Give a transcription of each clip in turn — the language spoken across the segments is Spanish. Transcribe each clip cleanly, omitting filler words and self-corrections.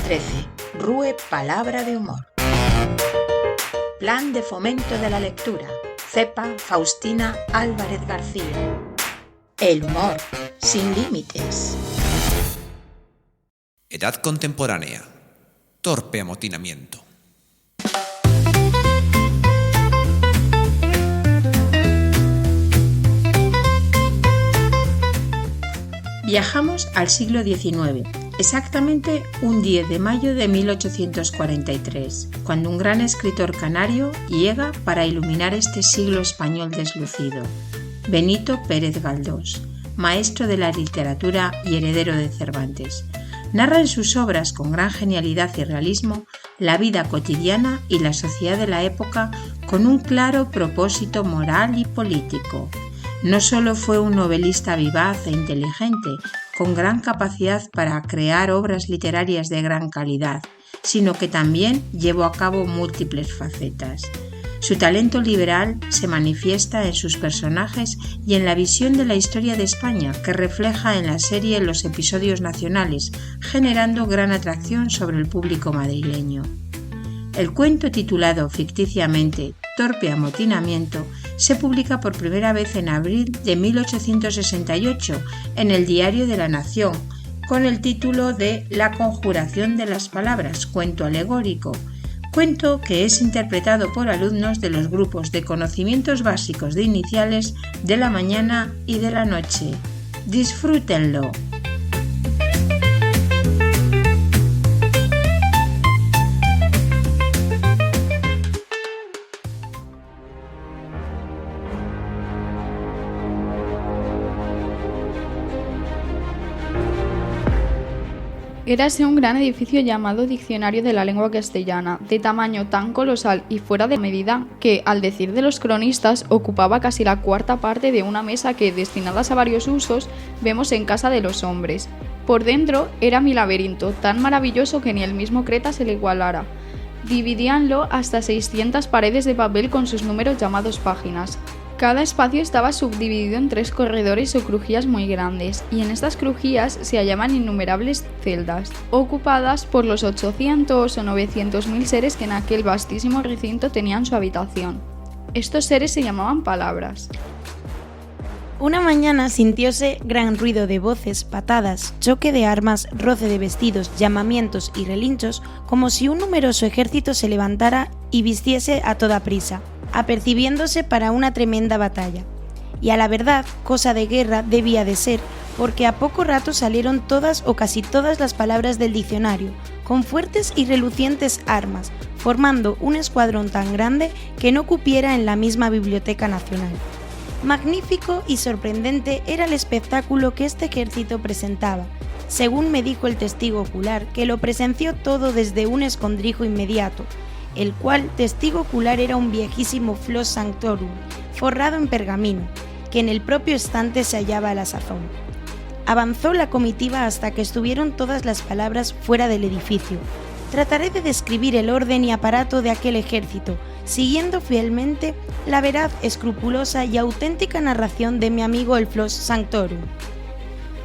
13. RUE Palabra de Humor. Plan de Fomento de la Lectura. Cepa Faustina Álvarez García. El humor sin límites. Edad contemporánea. Torpe amotinamiento. Viajamos al siglo XIX, exactamente un 10 de mayo de 1843, cuando un gran escritor canario llega para iluminar este siglo español deslucido. Benito Pérez Galdós, maestro de la literatura y heredero de Cervantes, narra en sus obras con gran genialidad y realismo la vida cotidiana y la sociedad de la época con un claro propósito moral y político. No solo fue un novelista vivaz e inteligente, con gran capacidad para crear obras literarias de gran calidad, sino que también llevó a cabo múltiples facetas. Su talento liberal se manifiesta en sus personajes y en la visión de la historia de España, que refleja en la serie los episodios nacionales, generando gran atracción sobre el público madrileño. El cuento, titulado ficticiamente Torpe amotinamiento, se publica por primera vez en abril de 1868 en el Diario de la Nación, con el título de La conjuración de las palabras, cuento alegórico, cuento que es interpretado por alumnos de los grupos de conocimientos básicos de iniciales de la mañana y de la noche. Disfrútenlo. Érase un gran edificio llamado Diccionario de la Lengua Castellana, de tamaño tan colosal y fuera de medida que, al decir de los cronistas, ocupaba casi la cuarta parte de una mesa que, destinadas a varios usos, vemos en casa de los hombres. Por dentro era mi laberinto, tan maravilloso que ni el mismo Creta se le igualara. Dividíanlo hasta 600 paredes de papel con sus números llamados páginas. Cada espacio estaba subdividido en 3 corredores o crujías muy grandes, y en estas crujías se hallaban innumerables celdas, ocupadas por los 800 o 900.000 seres que en aquel vastísimo recinto tenían su habitación. Estos seres se llamaban palabras. Una mañana sintióse gran ruido de voces, patadas, choque de armas, roce de vestidos, llamamientos y relinchos, como si un numeroso ejército se levantara y vistiese a toda prisa, apercibiéndose para una tremenda batalla. Y a la verdad, cosa de guerra debía de ser, porque a poco rato salieron todas o casi todas las palabras del diccionario, con fuertes y relucientes armas, formando un escuadrón tan grande que no cupiera en la misma Biblioteca Nacional. Magnífico y sorprendente era el espectáculo que este ejército presentaba, según me dijo el testigo ocular, que lo presenció todo desde un escondrijo inmediato, el cual testigo ocular era un viejísimo Flos Sanctorum, forrado en pergamino, que en el propio estante se hallaba a la sazón. Avanzó la comitiva hasta que estuvieron todas las palabras fuera del edificio. Trataré de describir el orden y aparato de aquel ejército, siguiendo fielmente la veraz, escrupulosa y auténtica narración de mi amigo el Flos Sanctorum.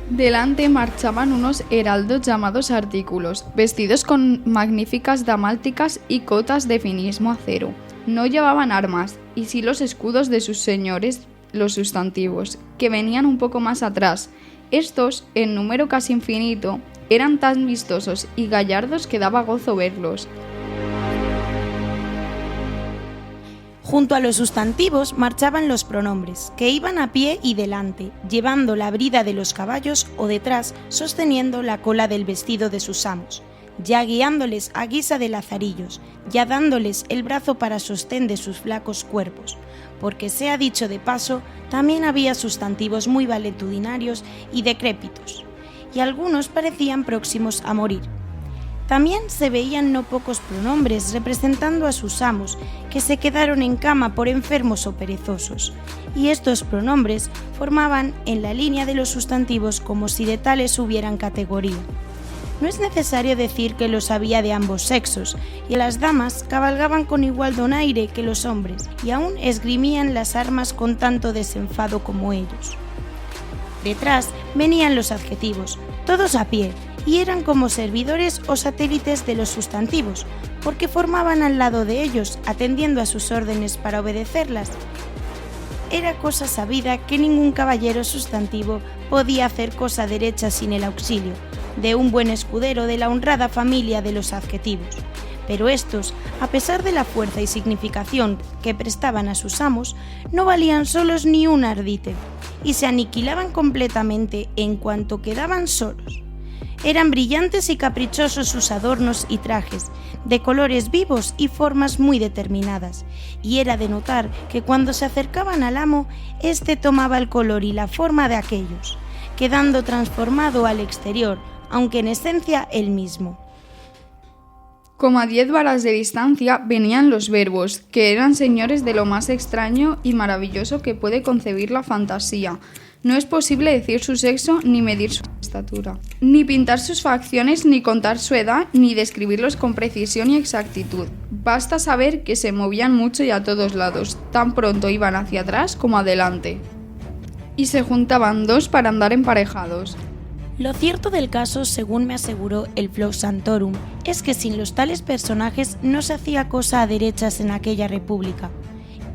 Delante marchaban unos heraldos llamados artículos, vestidos con magníficas damálticas y cotas de finísimo acero. No llevaban armas, y sí los escudos de sus señores, los sustantivos, que venían un poco más atrás. Estos, en número casi infinito, eran tan vistosos y gallardos que daba gozo verlos. Junto a los sustantivos marchaban los pronombres, que iban a pie y delante, llevando la brida de los caballos o detrás, sosteniendo la cola del vestido de sus amos, ya guiándoles a guisa de lazarillos, ya dándoles el brazo para sostén de sus flacos cuerpos, porque sea dicho de paso, también había sustantivos muy valetudinarios y decrépitos, y algunos parecían próximos a morir. También se veían no pocos pronombres representando a sus amos, que se quedaron en cama por enfermos o perezosos, y estos pronombres formaban en la línea de los sustantivos como si de tales hubieran categoría. No es necesario decir que los había de ambos sexos, y las damas cabalgaban con igual donaire que los hombres, y aún esgrimían las armas con tanto desenfado como ellos. Detrás venían los adjetivos, todos a pie, y eran como servidores o satélites de los sustantivos, porque formaban al lado de ellos, atendiendo a sus órdenes para obedecerlas. Era cosa sabida que ningún caballero sustantivo podía hacer cosa derecha sin el auxilio de un buen escudero de la honrada familia de los adjetivos. Pero estos, a pesar de la fuerza y significación que prestaban a sus amos, no valían solos ni un ardite, y se aniquilaban completamente en cuanto quedaban solos. Eran brillantes y caprichosos sus adornos y trajes, de colores vivos y formas muy determinadas, y era de notar que cuando se acercaban al amo, éste tomaba el color y la forma de aquellos, quedando transformado al exterior, aunque en esencia el mismo. Como a 10 varas de distancia venían los verbos, que eran señores de lo más extraño y maravilloso que puede concebir la fantasía. No es posible decir su sexo, ni medir su estatura, ni pintar sus facciones, ni contar su edad, ni describirlos con precisión y exactitud. Basta saber que se movían mucho y a todos lados, tan pronto iban hacia atrás como adelante. Y se juntaban dos para andar emparejados. Lo cierto del caso, según me aseguró el Flox Santorum, es que sin los tales personajes no se hacía cosa a derechas en aquella república.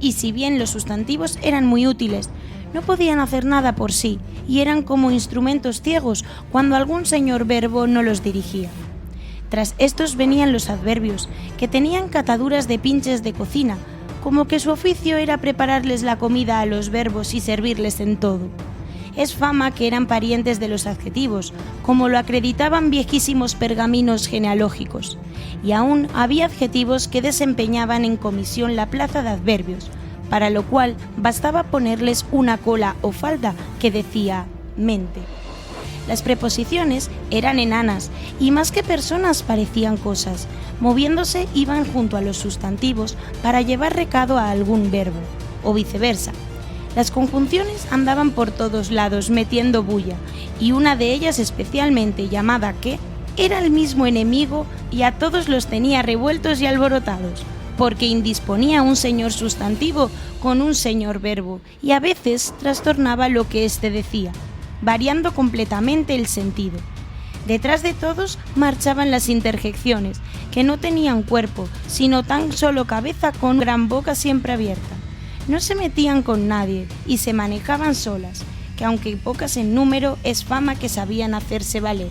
Y si bien los sustantivos eran muy útiles, no podían hacer nada por sí y eran como instrumentos ciegos cuando algún señor verbo no los dirigía. Tras estos venían los adverbios, que tenían cataduras de pinches de cocina, como que su oficio era prepararles la comida a los verbos y servirles en todo. Es fama que eran parientes de los adjetivos, como lo acreditaban viejísimos pergaminos genealógicos, y aún había adjetivos que desempeñaban en comisión la plaza de adverbios, para lo cual bastaba ponerles una cola o falda que decía mente. Las preposiciones eran enanas y más que personas parecían cosas, moviéndose iban junto a los sustantivos para llevar recado a algún verbo, o viceversa. Las conjunciones andaban por todos lados metiendo bulla, y una de ellas especialmente llamada que, era el mismo enemigo y a todos los tenía revueltos y alborotados, porque indisponía un señor sustantivo con un señor verbo, y a veces trastornaba lo que éste decía, variando completamente el sentido. Detrás de todos marchaban las interjecciones, que no tenían cuerpo, sino tan solo cabeza con gran boca siempre abierta. No se metían con nadie y se manejaban solas, que aunque pocas en número, es fama que sabían hacerse valer.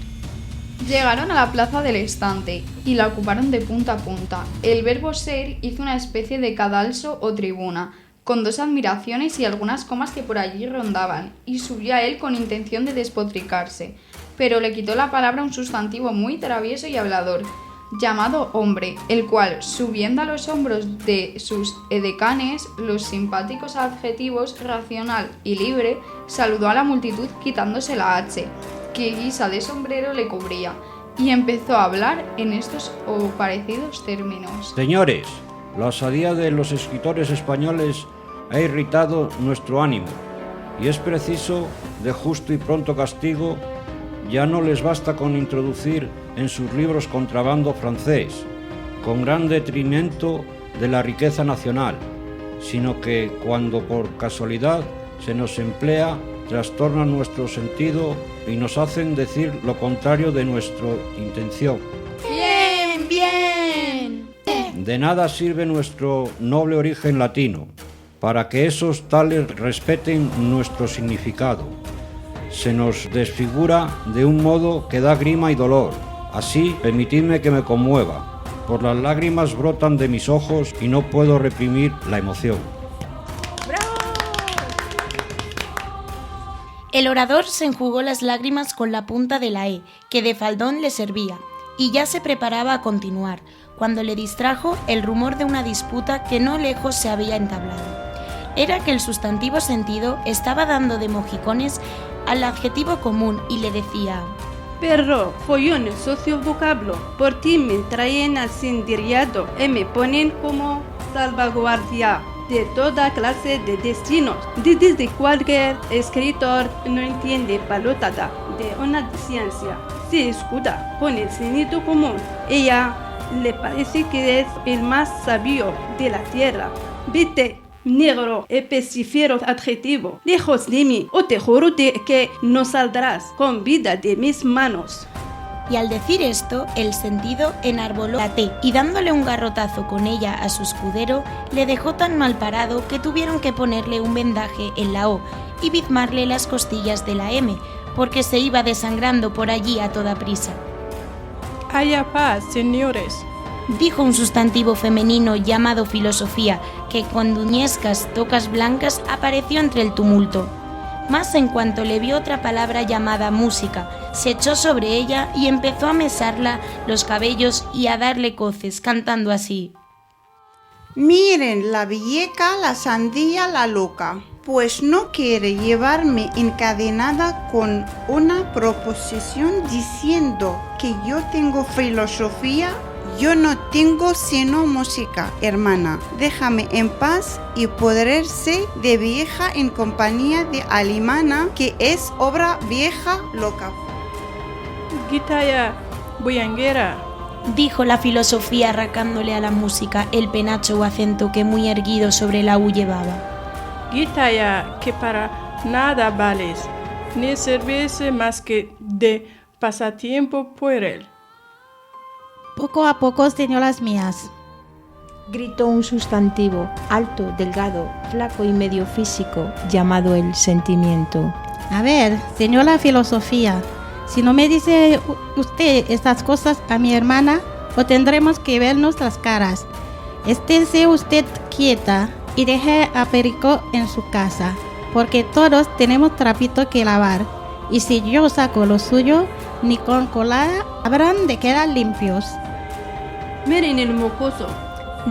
Llegaron a la plaza del estante y la ocuparon de punta a punta. El verbo ser hizo una especie de cadalso o tribuna, con dos admiraciones y algunas comas que por allí rondaban, y subió a él con intención de despotricarse, pero le quitó la palabra un sustantivo muy travieso y hablador, llamado hombre, el cual, subiendo a los hombros de sus edecanes los simpáticos adjetivos racional y libre, saludó a la multitud quitándose la H, que guisa de sombrero le cubría, y empezó a hablar en estos o parecidos términos. Señores, la osadía de los escritores españoles ha irritado nuestro ánimo, y es preciso de justo y pronto castigo. Ya no les basta con introducir en sus libros contrabando francés, con gran detrimento de la riqueza nacional, sino que cuando por casualidad se nos emplea, trastornan nuestro sentido y nos hacen decir lo contrario de nuestra intención. ¡Bien, bien! De nada sirve nuestro noble origen latino, para que esos tales respeten nuestro significado. Se nos desfigura de un modo que da grima y dolor. Así, permitidme que me conmueva, por las lágrimas brotan de mis ojos y no puedo reprimir la emoción. ¡Bravo! El orador se enjugó las lágrimas con la punta de la E, que de faldón le servía, y ya se preparaba a continuar, cuando le distrajo el rumor de una disputa que no lejos se había entablado. Era que el sustantivo sentido estaba dando de mojicones al adjetivo común y le decía: perro, follón, socio vocablo, por ti me traen asindiriado y me ponen como salvaguardia de toda clase de destinos. Desde cualquier escritor no entiende palotada de una ciencia, se escuda con el sentido común. Ella le parece que es el más sabio de la tierra. Vete, negro, específico adjetivo, lejos de mí, o te juro que no saldrás con vida de mis manos. Y al decir esto, el sentido enarboló la T y dándole un garrotazo con ella a su escudero, le dejó tan mal parado que tuvieron que ponerle un vendaje en la O y bizmarle las costillas de la M, porque se iba desangrando por allí a toda prisa. Haya paz, señores, dijo un sustantivo femenino llamado filosofía, que con duñescas tocas blancas apareció entre el tumulto. Mas en cuanto le vio otra palabra llamada música, se echó sobre ella y empezó a mesarla los cabellos y a darle coces, cantando así: Miren la vieja, la sandía, la loca, pues no quiere llevarme encadenada con una proposición diciendo que yo tengo filosofía. Yo no tengo sino música, hermana. Déjame en paz y podré ser de vieja en compañía de alemana, que es obra vieja loca. Gitaya, bullanguera, dijo la filosofía arrancándole a la música el penacho o acento que muy erguido sobre la U llevaba. Gitaya, que para nada vales, ni servirse más que de pasatiempo por él. Poco a poco, señoras mías, gritó un sustantivo, alto, delgado, flaco y medio físico, llamado el sentimiento. A ver, señora filosofía, si no me dice usted estas cosas a mi hermana, o tendremos que vernos las caras. Estése usted quieta y deje a Perico en su casa, porque todos tenemos trapito que lavar, y si yo saco lo suyo, ni con colada habrán de quedar limpios. Miren el mocoso,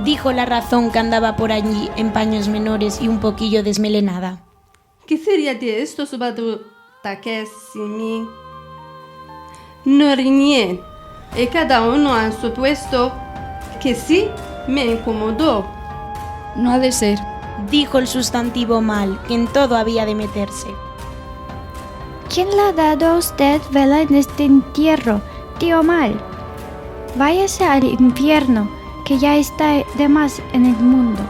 dijo la razón que andaba por allí en paños menores y un poquillo desmelenada. ¿Qué sería de estos bataques sin mí? No riñen, y cada uno ha supuesto que sí me incomodó. No ha de ser, dijo el sustantivo mal, que en todo había de meterse. ¿Quién le ha dado a usted vela en este entierro, tío Mal? Váyase al infierno, que ya está de más en el mundo.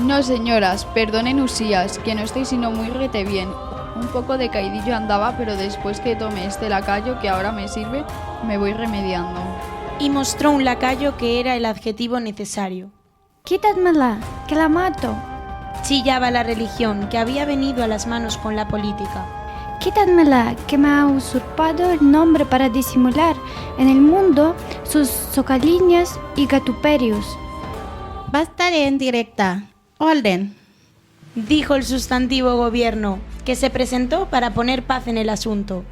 No, señoras, perdonen Usías, que no estoy sino muy rete bien. Un poco de caidillo andaba, pero después que tome este lacayo que ahora me sirve, me voy remediando. Y mostró un lacayo que era el adjetivo necesario. Quítadmela, que la mato. Chillaba la religión, que había venido a las manos con la política. Quítadmela, que me ha usurpado el nombre para disimular en el mundo sus socaliñas y gatuperios. Basta de indirecta. Orden, dijo el sustantivo gobierno, que se presentó para poner paz en el asunto.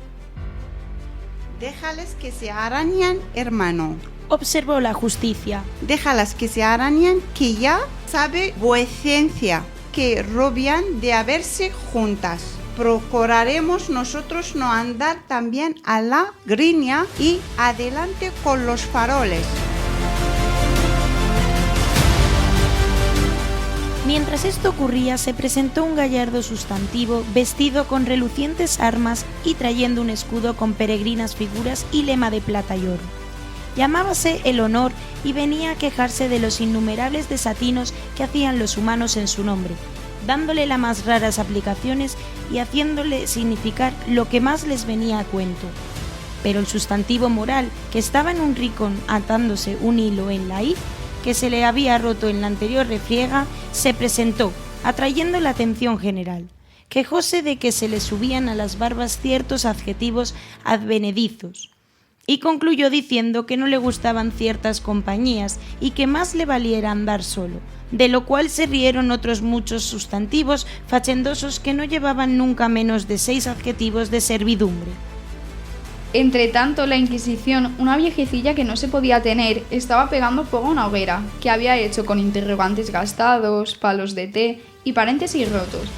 Déjales que se arañan, hermano, observó la justicia. Déjalas que se arañan, que ya sabe vuecencia que robian de haberse juntas. Procuraremos nosotros no andar también a la griña y adelante con los faroles. Mientras esto ocurría, se presentó un gallardo sustantivo vestido con relucientes armas y trayendo un escudo con peregrinas figuras y lema de plata y oro. Llamábase El Honor y venía a quejarse de los innumerables desatinos que hacían los humanos en su nombre, dándole las más raras aplicaciones y haciéndole significar lo que más les venía a cuento. Pero el sustantivo moral, que estaba en un rincón atándose un hilo en la I, que se le había roto en la anterior refriega, se presentó, atrayendo la atención general. Quejóse de que se le subían a las barbas ciertos adjetivos advenedizos, y concluyó diciendo que no le gustaban ciertas compañías y que más le valiera andar solo, de lo cual se rieron otros muchos sustantivos fachendosos que no llevaban nunca menos de 6 adjetivos de servidumbre. Entre tanto, la Inquisición, una viejecilla que no se podía tener, estaba pegando fuego a una hoguera, que había hecho con interrogantes gastados, palos de té y paréntesis rotos,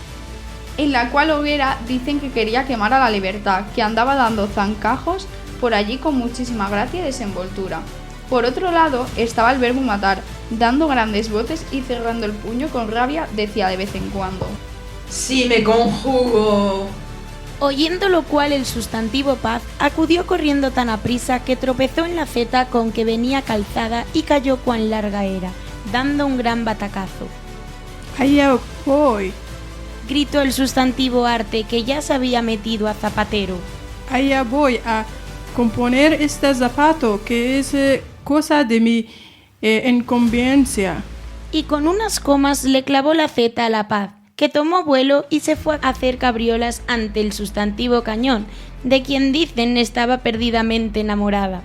en la cual hoguera dicen que quería quemar a la libertad, que andaba dando zancajos por allí con muchísima gracia y desenvoltura. Por otro lado, estaba el verbo matar, dando grandes botes y cerrando el puño con rabia, decía de vez en cuando: ¡Sí me conjugo! Oyendo lo cual, el sustantivo paz acudió corriendo tan aprisa que tropezó en la zeta con que venía calzada y cayó cuán larga era, dando un gran batacazo. Allá voy, gritó el sustantivo arte, que ya se había metido a zapatero. allá voy a componer este zapato, que es cosa de mi incumbencia. Y con unas comas le clavó la Z a la paz, que tomó vuelo y se fue a hacer cabriolas ante el sustantivo cañón, de quien dicen estaba perdidamente enamorada.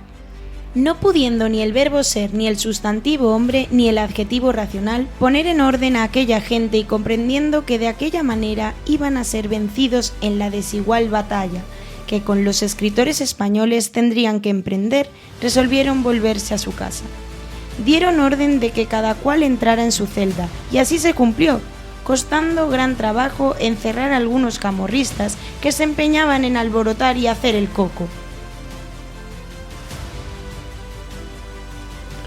No pudiendo ni el verbo ser, ni el sustantivo hombre, ni el adjetivo racional poner en orden a aquella gente y comprendiendo que de aquella manera iban a ser vencidos en la desigual batalla que con los escritores españoles tendrían que emprender, resolvieron volverse a su casa. Dieron orden de que cada cual entrara en su celda, y así se cumplió, costando gran trabajo encerrar a algunos camorristas que se empeñaban en alborotar y hacer el coco.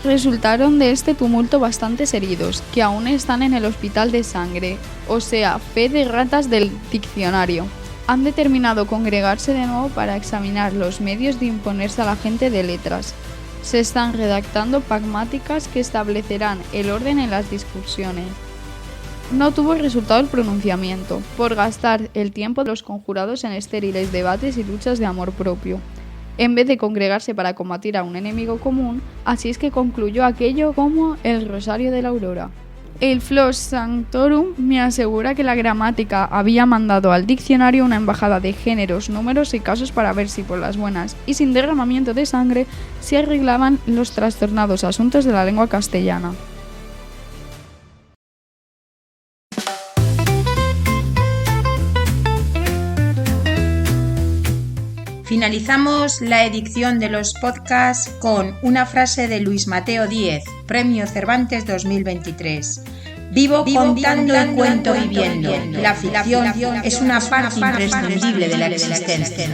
Resultaron de este tumulto bastantes heridos, que aún están en el hospital de sangre, o sea, fe de ratas del diccionario. Han determinado congregarse de nuevo para examinar los medios de imponerse a la gente de letras. Se están redactando pragmáticas que establecerán el orden en las discusiones. No tuvo resultado el pronunciamiento, por gastar el tiempo de los conjurados en estériles debates y luchas de amor propio, en vez de congregarse para combatir a un enemigo común, así es que concluyó aquello como el Rosario de la Aurora. El Flos Sanctorum me asegura que la gramática había mandado al diccionario una embajada de géneros, números y casos para ver si por las buenas y sin derramamiento de sangre se arreglaban los trastornados asuntos de la lengua castellana. Finalizamos la edición de los podcasts con una frase de Luis Mateo Díez, Premio Cervantes 2023. Vivo contando el cuento viviendo. La ficción es una parte imprescindible de la existencia.